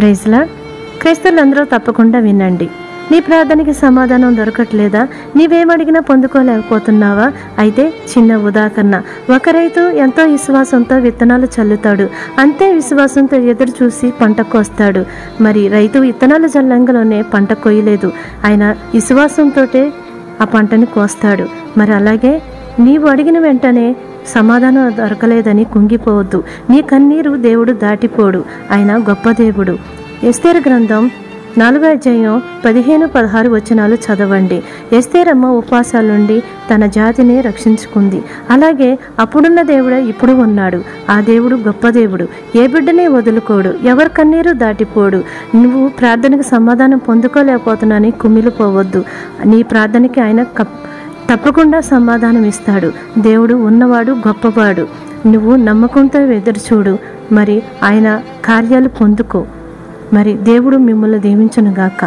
Praise lord. క్రైస్తవులందరూ తప్పకుండా వినండి. నీ ప్రార్థనకి సమాధానం దొరకట్లేదా? నీవేమడిగినా పొందుకోలేకపోతున్నావా? అయితే చిన్న ఉదాహరణ. ఒక రైతు ఎంతో విశ్వాసంతో విత్తనాలు చల్లుతాడు. అంతే విశ్వాసంతో ఎదురు చూసి పంట కోస్తాడు. మరి రైతు విత్తనాలు చల్లంగానే పంట కొయ్యలేదు. ఆయన విశ్వాసంతో ఆ పంటని కోస్తాడు. మరి అలాగే నీవు అడిగిన వెంటనే సమాధానం దొరకలేదని కుంగిపోవద్దు. నీ కన్నీరు దేవుడు దాటిపోడు. ఆయన గొప్ప దేవుడు. ఎస్తేరు గ్రంథం 4వ అధ్యాయం 15-16 వచనాలు చదవండి. ఎస్తేరమ్మ ఉపవాసాల నుండి తన జాతిని రక్షించుకుంది. అలాగే అప్పుడున్న దేవుడు ఇప్పుడు ఉన్నాడు. ఆ దేవుడు గొప్ప దేవుడు. ఏ బిడ్డనే వదులుకోడు. ఎవరి కన్నీరు దాటిపోడు. నువ్వు ప్రార్థనకు సమాధానం పొందుకోలేకపోతున్నాని కుమిలిపోవద్దు. నీ ప్రార్థనకి ఆయన తప్పకుండా సమాధానం ఇస్తాడు. దేవుడు ఉన్నవాడు, గొప్పవాడు. నువ్వు నమ్మకంతో ఎదురుచూడు. మరి ఆయన కార్యాలు పొందుకో. మరి దేవుడు మిమ్మల్ని దీవించునుగాక.